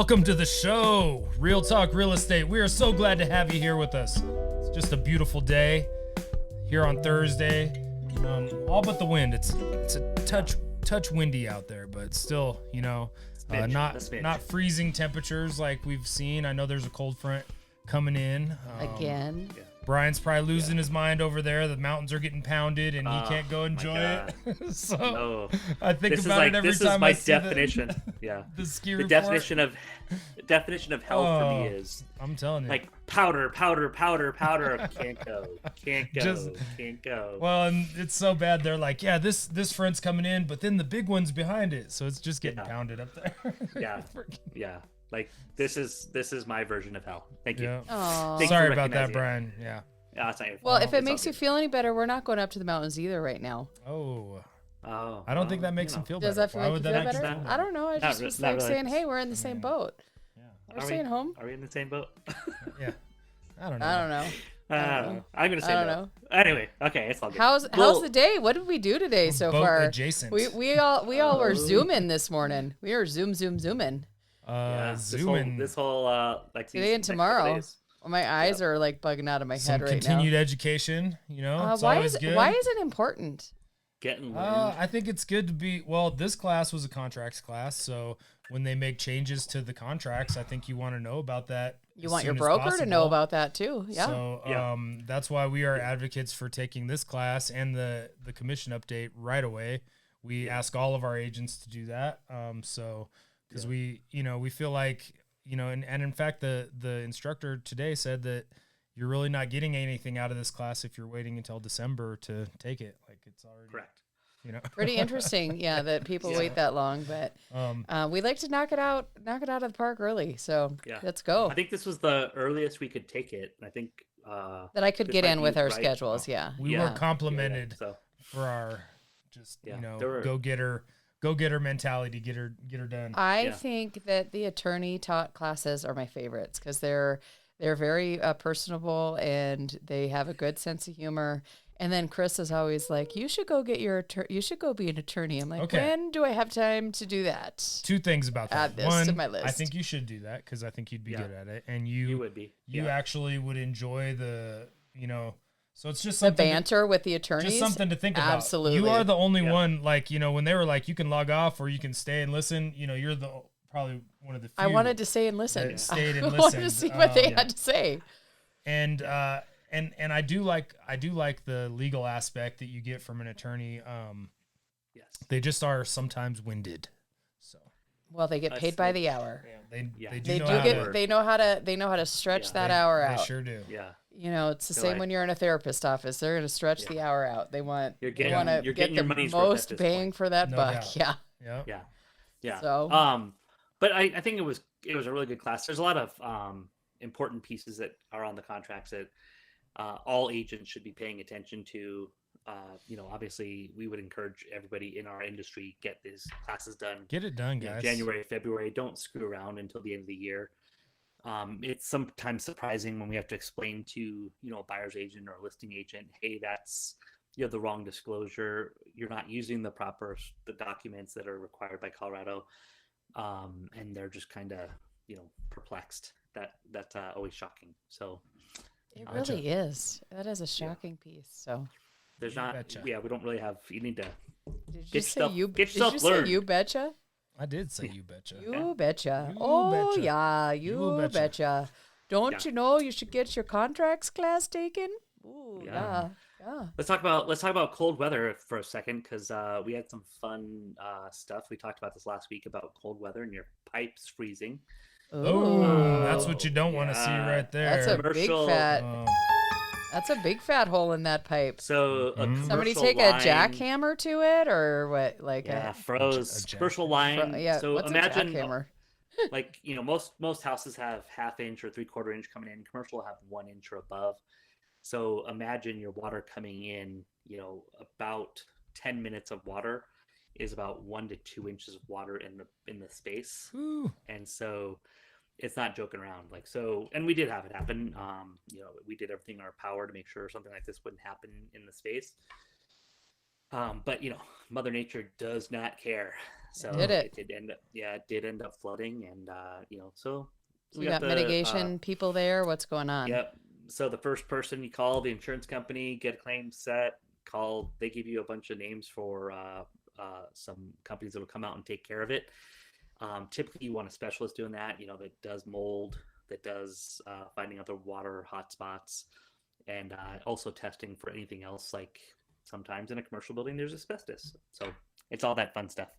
Welcome to the show, Real Talk Real Estate. We are so glad to have you here with us. It's just a beautiful day here on Thursday. All but the wind. It's a touch windy out there, but still, not freezing temperatures like we've seen. I know there's a cold front coming in again. Yeah. Brian's probably losing his mind over there. The mountains are getting pounded, and he can't go enjoy it. So no. I think about it every time I see definition. The ski the report. definition of hell for me is, I'm telling you, like powder. Can't go. Well, and it's so bad. They're like, yeah, this front's coming in, but then the big one's behind it, so it's just getting pounded up there. Yeah. Like this is my version of hell. Thank you. Yeah. Oh. Sorry about that, Brian. Yeah. It's not your fault. Well, if it It's makes all you feel any better, we're not going up to the mountains either right now. Oh. Oh. I don't think that makes him feel better. Does that Why make would you feel that better? I don't know. I just was not like really. saying, hey, we're in the same boat. Yeah. We're staying home. Are we in the same boat? Yeah. I don't know. I don't know. I don't know. I'm gonna say I don't no. know. Anyway, okay, it's all good. How's the day? What did we do today so boat far? adjacent. We all were zooming this morning. We were zooming. Zooming. This whole like Today and tomorrow. Well, my eyes are like bugging out of my Some head right now. continued education, it's why always is good. why is it important? Getting I think it's good to be, this class was a contracts class, so when they make changes to the contracts, I think you want to know about that. You want your broker to know about that too. Yeah. So that's why we are advocates for taking this class and the commission update right away. We ask all of our agents to do that. Because we feel like, and in fact, the instructor today said that you're really not getting anything out of this class if you're waiting until December to take it. Like it's already correct. Pretty interesting, that people wait that long, but we like to knock it out of the park early. So let's go. I think this was the earliest we could take it. I think that I could get in with our schedules. Yeah, we were complimented for our go getter mentality, get her done. I think that the attorney taught classes are my favorites because they're very personable and they have a good sense of humor. And then Chris is always like, "You should go get you should go be an attorney." I'm like, "When do I have time to do that?" Two things about that. Add this One, to my list. I think you should do that because I think you'd be good at it, and you would be. You actually would enjoy the So it's just the something banter with the attorneys. Just something to think about. Absolutely, you are the only one. Like when they were like, you can log off or you can stay and listen. You're probably one of the few. I wanted to stay and listen. Stayed and listened. I wanted to see what they had to say. And I do like the legal aspect that you get from an attorney. Yes. They just are sometimes winded. So. Well, they get paid by the hour. Yeah, they know how to stretch that hour out. They sure do. Yeah. It's the same when you're in a therapist office. They're going to stretch the hour out. They want to get the most bang for that buck. Doubt. Yeah. So, but I think it was a really good class. There's a lot of important pieces that are on the contracts that all agents should be paying attention to. Obviously we would encourage everybody in our industry, get these classes done. Get it done, guys. January, February. Don't screw around until the end of the year. It's sometimes surprising when we have to explain to, a buyer's agent or a listing agent, hey, that's, you have the wrong disclosure. You're not using the documents that are required by Colorado. And they're just kind of, perplexed. That's always shocking. So it really is. That is a shocking piece. So there's we don't really have, you need to Did you say you betcha? I did say you betcha. You betcha. You oh betcha. Yeah, you betcha. Don't you know you should get your contracts class taken? Ooh, yeah. Let's talk about cold weather for a second, because we had some fun stuff. We talked about this last week about cold weather and your pipes freezing. Oh, that's what you don't want to see right there. That's a big fat hole in that pipe. So somebody take a jackhammer to it, or what? Like froze commercial line. So what's imagine a jackhammer? most houses have 1/2 inch or 3/4 inch coming in. Commercial will have 1 inch or above. So imagine your water coming in. About 10 minutes of water is about 1 to 2 inches of water in the space. Ooh. And so it's not joking around. And we did have it happen. We did everything in our power to make sure something like this wouldn't happen in the space. But Mother Nature does not care. So Did it? it did end up, yeah, it did end up flooding, and so So we you got got the mitigation people there. What's going on? yep. So the first person you call the insurance company, get a claim set, call. They give you a bunch of names for some companies that will come out and take care of it. Typically, you want a specialist doing that. That does mold, that does finding other water hotspots, and also testing for anything else. Like sometimes in a commercial building, there's asbestos. So it's all that fun stuff.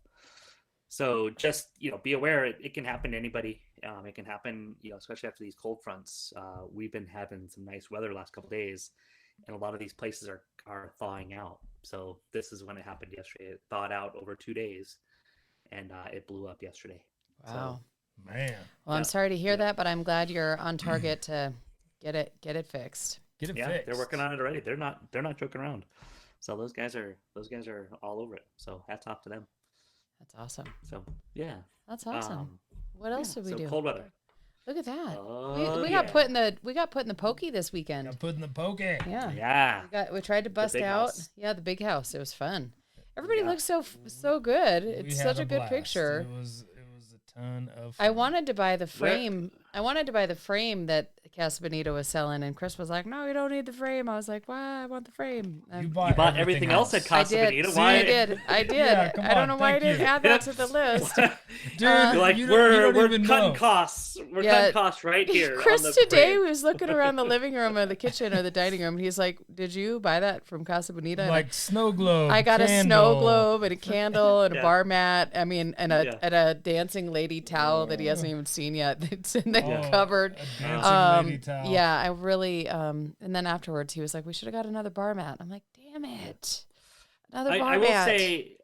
So just be aware it can happen to anybody. It can happen, especially after these cold fronts. We've been having some nice weather the last couple of days, and a lot of these places are thawing out. So this is when it happened yesterday. It thawed out over 2 days, and it blew up yesterday. Wow. So, Man. Well, I'm sorry to hear that, but I'm glad you're on target to get it fixed. Get it yeah, fixed. they're working on it already. They're not joking around. So those guys are all over it. So hats off to them. That's awesome. So yeah, That's awesome. What else did we do? Cold weather. Look at that. Oh, we got put in the pokey this weekend. Got put in the poke. Yeah. Yeah. We tried to bust big out. house. Yeah, the big house. It was fun. Everybody Yeah. looks so good. We It's had such a good blast. picture. It was a ton of I fun. wanted to buy the frame. I wanted to buy the frame that Casa Bonita was selling, and Chris was like, "No, you don't need the frame." I was like, "Why? I want the frame." You You bought everything else at I Casa did. Bonita. See, Why? I did. I did. Yeah, come I don't on, know why I thank didn't you. add that to the list. Dude, You're like, you we're don't even cutting know. costs. We're Yeah. cutting costs right here. Chris on the today frame. was looking around the living room or the kitchen or the dining room, and he's like, "Did you buy that from Casa Bonita?" And Like snow globe. I got a snow candle. globe and a candle and a Yeah. bar mat. I mean, and Yeah. a dancing lady towel that he hasn't even seen yet. It's in the Oh, cupboard. A dancing lady towel. Yeah, I really. And then afterwards, he was like, "We should have got another bar mat." I'm like, "Damn it, another bar I mat."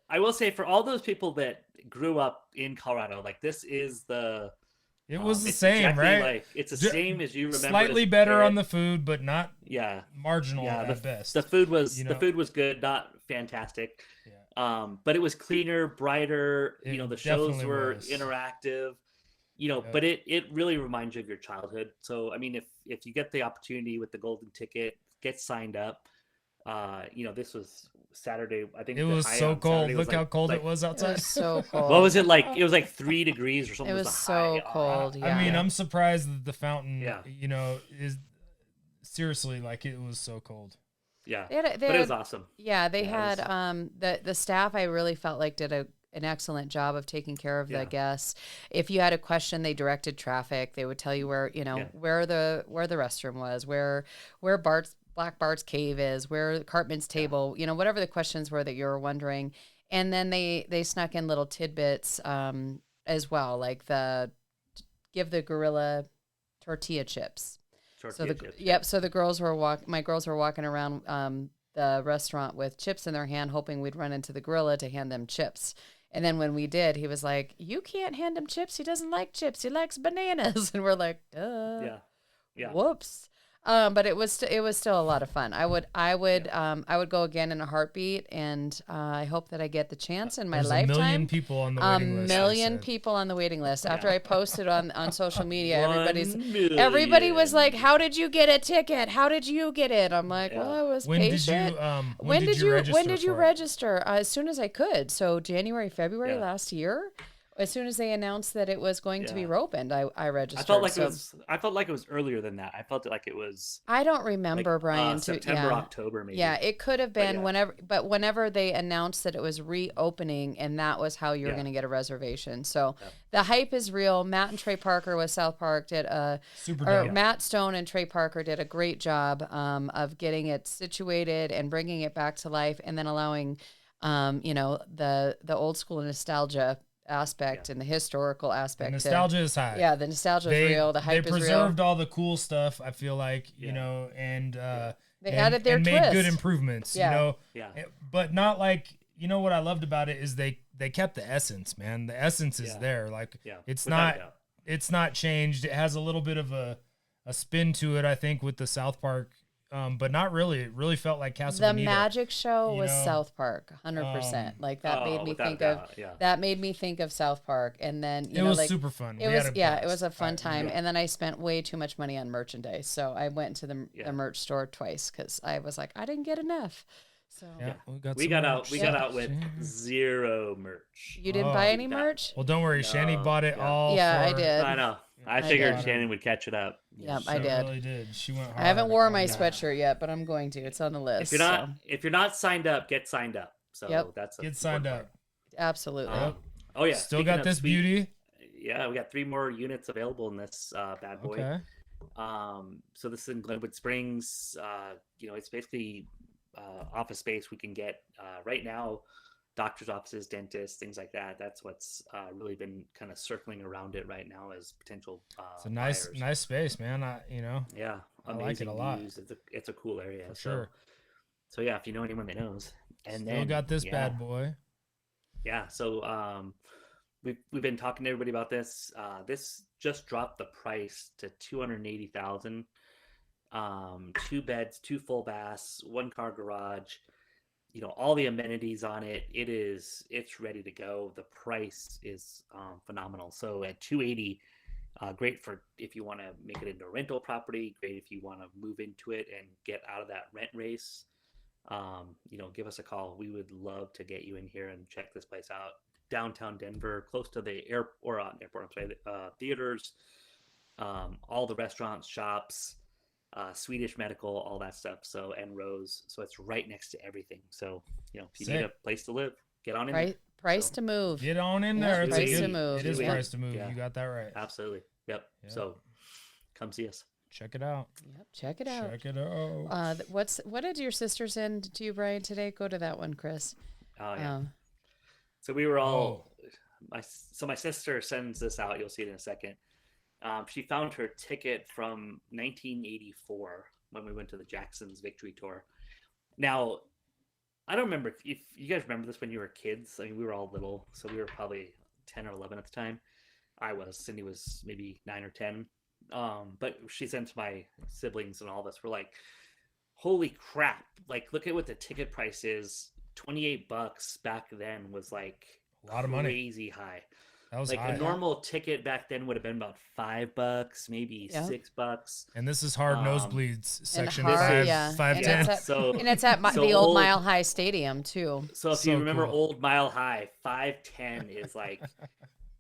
I will say for all those people that grew up in Colorado, like this is the It was the it's same, exactly right? like it's the Ju- same as you remember. Slightly better on the food, but not yeah marginal yeah at best. the food was You the know? food was good, not fantastic. Yeah. But it was cleaner, brighter. It The shows definitely were was. interactive. Yep. But it really reminds you of your childhood. So I mean, if you get the opportunity with the golden ticket, get signed up. This was Saturday. I think It the was high so on cold. Saturday was Look how like- cold like- it was It outside. was so cold. What was it like? It was like 3 degrees or something. It was was the so high. cold. I Yeah. mean, I'm surprised that the fountain, Yeah. is seriously like it was so cold. Yeah, They had, but it was awesome. Yeah, they Yeah, it had the staff. I really felt like did an excellent job of taking care of Yeah. the guests. If you had a question, they directed traffic. They would tell you where Yeah. where the restroom was, where Black Bart's cave is, where Cartman's table. Whatever the questions were that you were wondering, and then they snuck in little tidbits as well, like give the gorilla tortilla chips. Tortilla chips, Yep. So the girls were my girls were walking around the restaurant with chips in their hand, hoping we'd run into the gorilla to hand them chips. And then when we did, he was like, "You can't hand him chips. He doesn't like chips. He likes bananas." And we're like, "Duh." Yeah, yeah. Whoops. But it was still a lot of fun. I would go again in a heartbeat, and I hope that I get the chance in my There's lifetime. a million people on the waiting list. they Million said. people on the waiting list. After I posted on social media, 1 everybody was million. like, "How did you get a ticket? How did you get it?" I'm like, Yeah. "Well, I was When patient." when did you register? when did you for it? register? As soon as I could. So January, February Yeah. last year, as soon as they announced that it was going to be Yeah. reopened, I registered. I felt like So it was. I felt like it was earlier than that. I felt like it was I don't remember, like, Brian. September, October, maybe. Yeah, it could have been yeah. whenever they announced that it was reopening, and that was how you were Yeah. going to get a reservation. So Yeah. the hype is real. Matt and Trey Parker with South Park did Super or dope. Matt Stone and Trey Parker did a great job of getting it situated and bringing it back to life, and then allowing, the old school nostalgia aspect and the historical aspect. The nostalgia is high. Yeah, the nostalgia is real. The hype they is real. preserved all the cool stuff. I feel like Yeah. and They added their and made good twist. improvements. Yeah. Yeah. but not like what I loved about it is they kept the essence, man. The essence is Yeah. there. Like Yeah. it's Without a not doubt. it's not changed. It has a little bit of a spin to it, I think, with the South Park. But not really. It really felt like Casa The Bonita. magic show you was know, South Park, 100%. Like that made me without a think of doubt, yeah. that made me think of South Park, and then It was super fun. It We was had a it blast. was a fun I- time, and then I spent way too much money on merchandise, so I went to the Yeah. merch store twice because I was like I didn't get enough. So Yeah, we got out with zero merch. you didn't buy any merch? Well, don't worry, Shani bought it all. Yeah, for, I did. I know. I figured Shannon would catch it up. Yeah, she I did. Really did. She went hard. I haven't worn my sweatshirt yet, but I'm going to. It's on the list. If you're not signed up, get signed up. So that's get signed up. Absolutely. Oh yeah. Still got this beauty. Yeah, we got 3 more units available in this bad boy. Okay. So this is in Glenwood Springs. It's basically office space we can get right now. Doctors' offices, dentists, things like that. That's what's really been kind of circling around it right now as potential. It's a nice space, man. Yeah, I like it a lot. It's a cool area for sure. So yeah, if you know anyone that knows, and Still got this bad boy. Yeah, so we've been talking to everybody about this. This just dropped the price to $280,000. 2 beds, 2 full baths, 1 car garage. All the amenities on it. It's ready to go. The price is phenomenal. So at $280,000, great for if you want to make it into a rental property. Great if you want to move into it and get out of that rent race. Give us a call. We would love to get you in here and check this place out. Downtown Denver, close to the theaters, all the restaurants, shops, Swedish Medical, all that stuff. So, and Rose. So it's right next to everything. So, if you need a place to live, get on in. Price to move. Get on in there. It's price to move. It is price to move. Yeah. You got that right. Absolutely. Yep. So come see us. Check it out. Yep. Check it out. Check it out. What did your sister send to you, Brian, today? Go to that one, Chris. Oh, yeah. So we were all, my sister sends this out. You'll see it in a second. She found her ticket from 1984 when we went to the Jacksons Victory Tour. Now, I don't remember if you guys remember this when you were kids. I mean, we were all little, so we were probably 10 or 11 at the time. Cindy was maybe 9 or 10. But she sent to my siblings and all of us. We're like, holy crap. Like, look at what the ticket price is. $28 back then was like a lot of money. Crazy high. That was like high. A normal ticket back then would have been about $5, maybe $6. And this is hard nosebleeds section 510. And it's at the old Mile High Stadium too. So if you remember old Mile High, 510 is like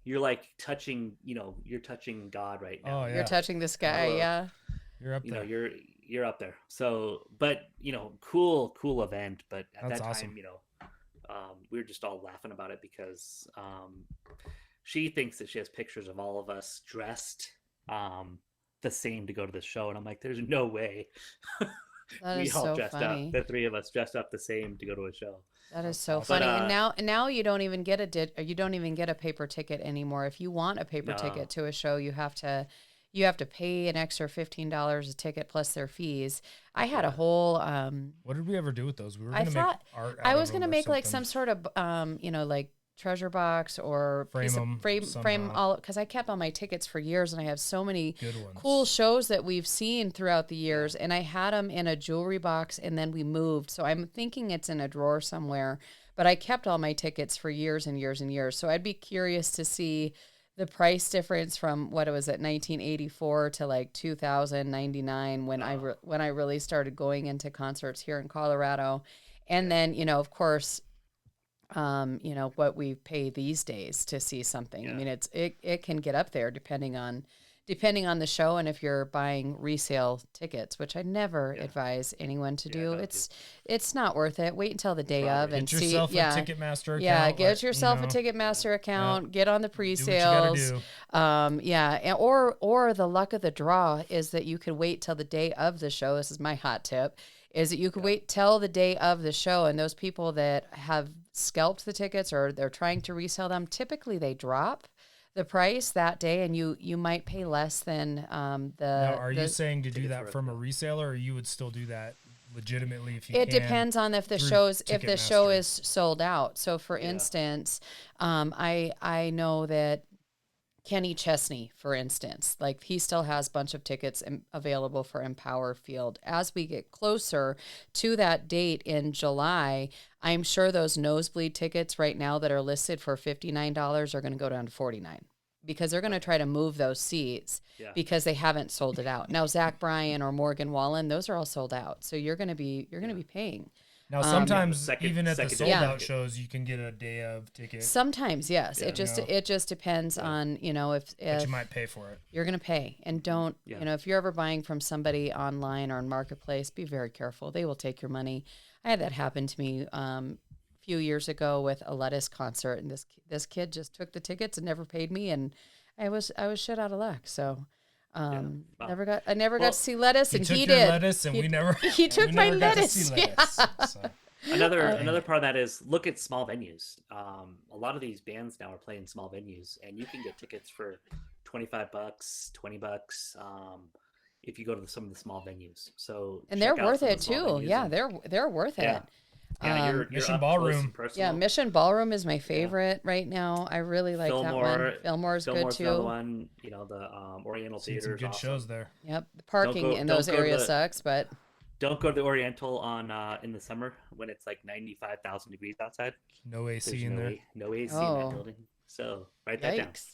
you're like touching, you're touching God right now. Oh, yeah. You're touching the sky, You're up there. You're up there. So, but cool event. But at that awesome. time, we were just all laughing about it because she thinks that she has pictures of all of us dressed the same to go to the show, and I'm like, there's no way. That is so funny. Up. The 3 of us dressed up the same to go to a show. That is so funny. And now you don't even get a paper ticket anymore. If you want a paper ticket to a show, you have to pay an extra $15 a ticket plus their fees. I had a whole. What did we ever do with those? We were going to make art. I was going to make like some sort of like treasure box or frame all, because I kept all my tickets for years and I have so many cool shows that we've seen throughout the years, and I had them in a jewelry box and then we moved, so I'm thinking it's in a drawer somewhere, but I kept all my tickets for years and years and years. So I'd be curious to see the price difference from what it was at 1984 to like 2099 when I really started going into concerts here in Colorado. And then, of course, what we pay these days to see something. Yeah. I mean, it can get up there depending on the show, and if you're buying resale tickets, which I never advise anyone to do. It's not worth it. Wait until the day of and see. Get yourself a Ticketmaster account. Yeah, get yourself a Ticketmaster account. Get on the pre-sales. Or the luck of the draw is that you can wait till the day of the show. This is my hot tip. Is that you could wait till the day of the show, and those people that have scalped the tickets or they're trying to resell them, typically they drop the price that day, and you might pay less than Now, are you saying to do that from a reseller, or you would still do that legitimately if you? It depends on if the show is sold out. So, for instance, I know that Kenny Chesney, for instance, like he still has a bunch of tickets available for Empower Field. As we get closer to that date in July, I'm sure those nosebleed tickets right now that are listed for $59 are going to go down to $49 because they're going to try to move those seats because they haven't sold it out. Now, Zach Bryan or Morgan Wallen, those are all sold out. So you're going to be paying Now, Yeah, the sometimes second even at the secondary sold Yeah. out ticket. shows, you can get a day of ticket, Sometimes, yes. Yeah. It just depends Yeah. on, but if you might pay for it. you're going to pay. And don't, Yeah. if you're ever buying from somebody online or in marketplace, be very careful. They will take your money. I had that happen to me a few years ago with a Lettuce concert, and this kid just took the tickets and never paid me, and I was shit out of luck. So Yeah. Wow. I never got Well, to see Lettuce, He and took he your did. lettuce, and he, we never he took we my never got to lettuce. see Yeah. lettuce. So. Another part of that is look at small venues. A lot of these bands now are playing small venues, and you can get tickets for $25, $20. If you go to some of the small venues, so And they're check out worth some of it the small too. venues. Yeah, And they're worth yeah, it. yeah, you're Mission up close Ballroom. and personal. Yeah, Mission Ballroom is my favorite right now. I really like that one. Fillmore's good Fillmore's another too. one. The Oriental Seen Theater some is good awesome. shows there. Yep, the parking in those areas sucks, but Don't go to the Oriental on in the summer when it's like 95,000 degrees outside. No AC There's in there. no AC in oh, that building. So write that down. yikes!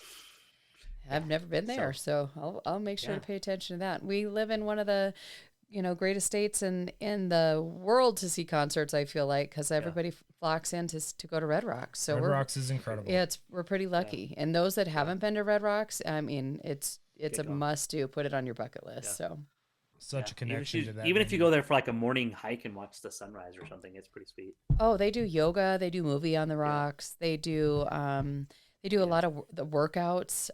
I've never been there, so I'll make sure Yeah. to pay attention to that. We live in one of the greatest states in the world to see concerts. I feel like because everybody flocks in to go to Red Rocks. So Red Rocks is incredible. yeah, we're pretty lucky. And those that haven't been to Red Rocks, I mean, it's Get a going. must do. Put it on your bucket list. Yeah. So Such a connection to that. Even if you venue. go there for like a morning hike and watch the sunrise or something, it's pretty sweet. oh, they do yoga. They do movie on the rocks. They do a lot of the workouts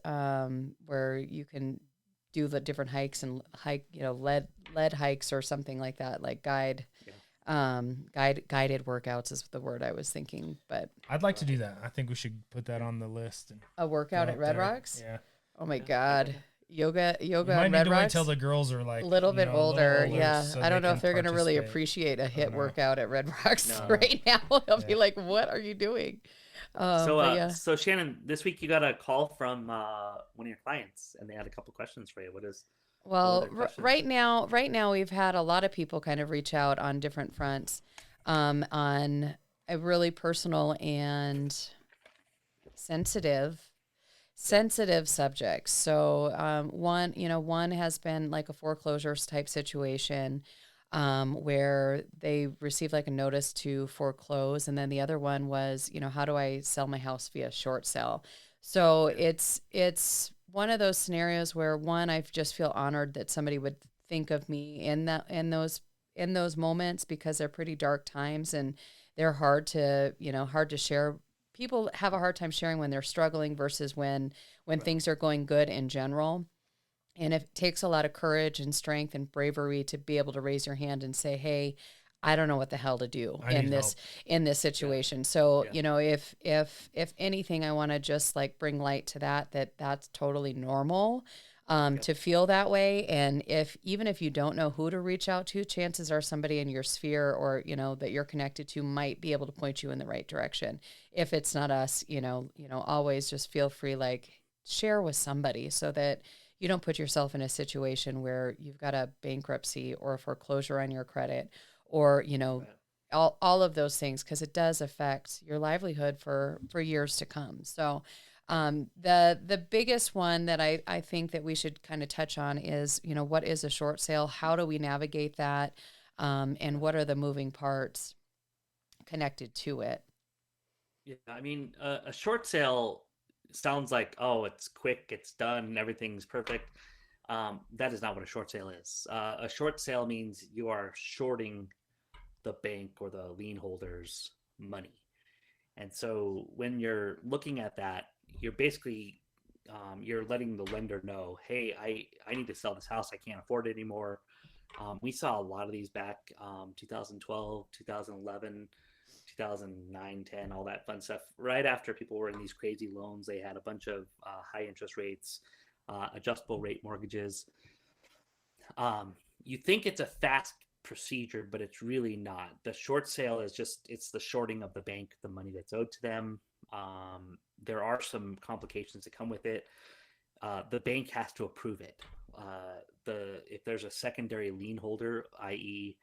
where you can do the different hikes and hike, lead hikes or something like that, like guided workouts is the word I was thinking. But I'd like to do that. I think we should put that on the list. And a workout go at up Red there. Rocks. Yeah. Oh my God, yoga You might at need Red to wait Rocks. till the girls are like A little bit older, yeah. so I don't they know if can they're going to really participate. appreciate a hit know. workout at Red Rocks No. right now. They'll be Yeah. like, "What are you doing?" So, but yeah. so Shannon, this week you got a call from one of your clients, and they had a couple questions for you. Well, their questions? right now we've had a lot of people kind of reach out on different fronts, on a really personal and sensitive subjects. So one has been like a foreclosure type situation, where they received like a notice to foreclose, and then the other one was, how do I sell my house via short sale? So it's one of those scenarios where one, I just feel honored that somebody would think of me in those moments, because they're pretty dark times and they're hard to share. People have a hard time sharing when they're struggling versus when things are going good in general. And it takes a lot of courage and strength and bravery to be able to raise your hand and say, "Hey, I don't know what the hell to do I need help." in this situation." So, Yeah. if anything, I want to just like bring light to that's totally normal, to feel that way. And even if you don't know who to reach out to, chances are somebody in your sphere or, that you're connected to might be able to point you in the right direction. If it's not us, always just feel free, like share with somebody so that you don't put yourself in a situation where you've got a bankruptcy or a foreclosure on your credit, or all of those things, because it does affect your livelihood for years to come. So the biggest one that I think that we should kind of touch on is, what is a short sale? How do we navigate that? And what are the moving parts connected to it? Yeah, I mean, a short sale sounds like, oh, it's quick, it's done, everything's perfect. That is not what a short sale is. A short sale means you are shorting the bank or the lien holder's money. And so when you're looking at that, you're basically you're letting the lender know, hey, I need to sell this house. I can't afford it anymore. We saw a lot of these back 2012, 2011, 2009, 10, all that fun stuff. Right after people were in these crazy loans, they had a bunch of high interest rates, adjustable rate mortgages. You think it's a fast procedure, but it's really not. The short sale is it's the shorting of the bank, the money that's owed to them. There are some complications that come with it. The bank has to approve it. If there's a secondary lien holder, i.e.,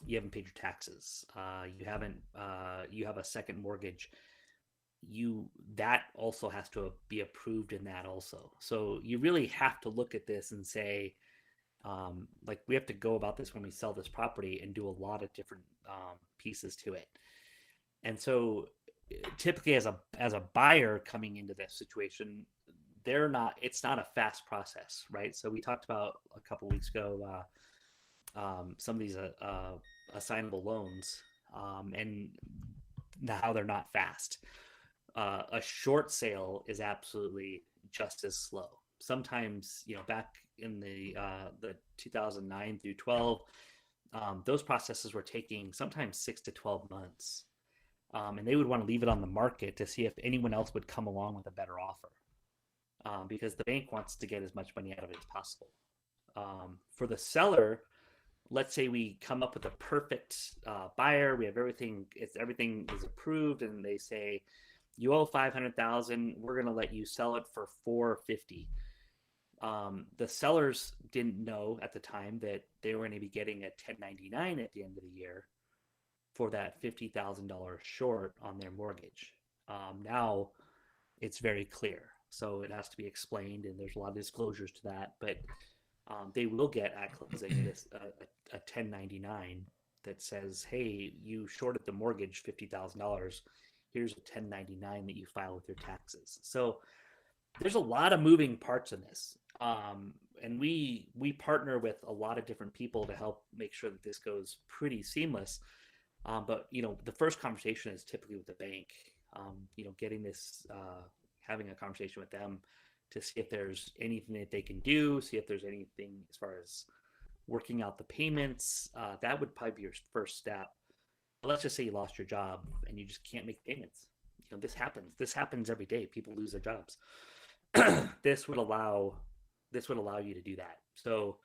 you haven't paid your taxes, you have a second mortgage, that also has to be approved in that also. So you really have to look at this and say, Like we have to go about this when we sell this property and do a lot of different pieces to it. And so typically as a buyer coming into this situation, it's not a fast process, right? So we talked about a couple weeks ago some of these assignable loans, and how they're not fast. A short sale is absolutely just as slow. Sometimes, back in the 2009 through 12, those processes were taking sometimes 6 to 12 months, and they would want to leave it on the market to see if anyone else would come along with a better offer, because the bank wants to get as much money out of it as possible. For the seller, let's say we come up with a perfect buyer. We have everything is approved, and they say you owe 500,000. We're going to let you sell it for 450. The sellers didn't know at the time that they were going to be getting a 1099 at the end of the year for that $50,000 short on their mortgage. Now it's very clear, so it has to be explained, and there's a lot of disclosures to that. But they will get at closing a 1099 that says, "Hey, you shorted the mortgage $50,000. Here's a 1099 that you file with your taxes." So there's a lot of moving parts in this, and we partner with a lot of different people to help make sure that this goes pretty seamless. But the first conversation is typically with the bank. Getting this, having a conversation with them to see if there's anything that they can do, see if there's anything as far as working out the payments. That would probably be your first step. But let's just say you lost your job and you just can't make payments. This happens. This happens every day. People lose their jobs. This would allow you to do that. So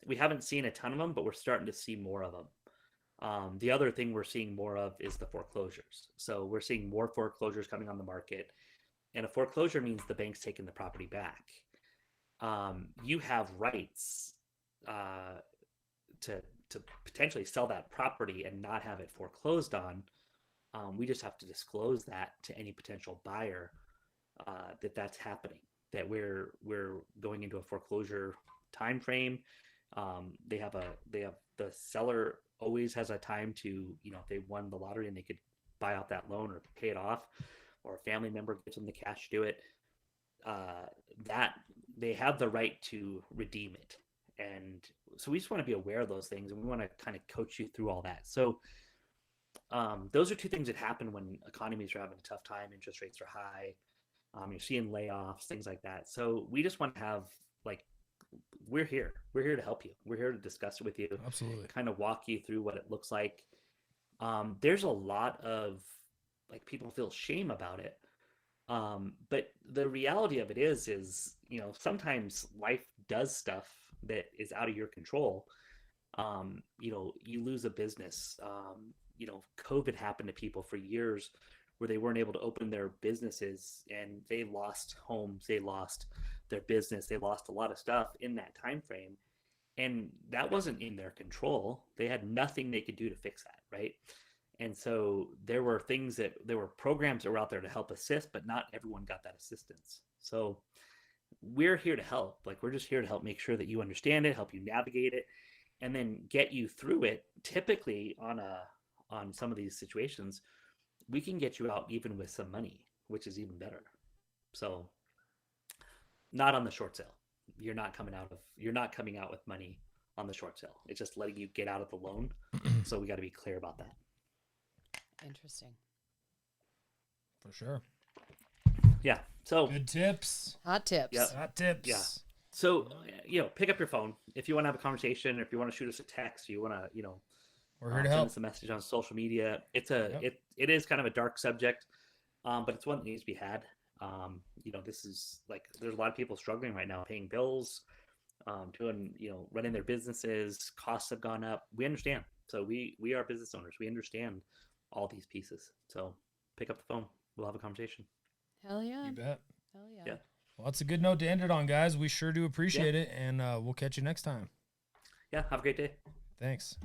we haven't seen a ton of them, but we're starting to see more of them. The other thing we're seeing more of is the foreclosures. So we're seeing more foreclosures coming on the market. And a foreclosure means the bank's taking the property back. You have rights to potentially sell that property and not have it foreclosed on. We just have to disclose that to any potential buyer, that that's happening, that we're going into a foreclosure time frame. The seller always has a time to, if they won the lottery and they could buy out that loan or pay it off, or a family member gives them the cash to do it, that they have the right to redeem it. And so we just want to be aware of those things, and we want to kind of coach you through all that. So those are two things that happen when economies are having a tough time, interest rates are high, you're seeing layoffs, things like that. So we just want to have, we're here to help you. We're here to discuss it with you. Absolutely. Kind of walk you through what it looks like. There's a lot of, people feel shame about it. But the reality of it is, sometimes life does stuff that is out of your control. You lose a business. COVID happened to people for years where they weren't able to open their businesses, and they lost homes, they lost their business, they lost a lot of stuff in that time frame. And that wasn't in their control. They had nothing they could do to fix that, right? And so there were programs that were out there to help assist, but not everyone got that assistance. So we're here to help. We're just here to help make sure that you understand it, help you navigate it, and then get you through it. Typically on some of these situations, we can get you out even with some money, which is even better. So not on the short sale. You're not coming out with money on the short sale. It's just letting you get out of the loan. So we got to be clear about that. Interesting. For sure. Yeah. So good tips. Hot tips. Yep. Hot tips. Yeah. So, pick up your phone if you want to have a conversation, or if you want to shoot us a text, you want to, we're here to send help. us a message on social media. It is kind of a dark subject, but it's one that needs to be had. This is there's a lot of people struggling right now, paying bills, running their businesses. Costs have gone up. We understand. So we are business owners. We understand all these pieces. So pick up the phone. We'll have a conversation. Hell yeah. You bet. Hell yeah. Yeah. Well, that's a good note to end it on, guys. We sure do appreciate it, and we'll catch you next time. Yeah. Have a great day. Thanks.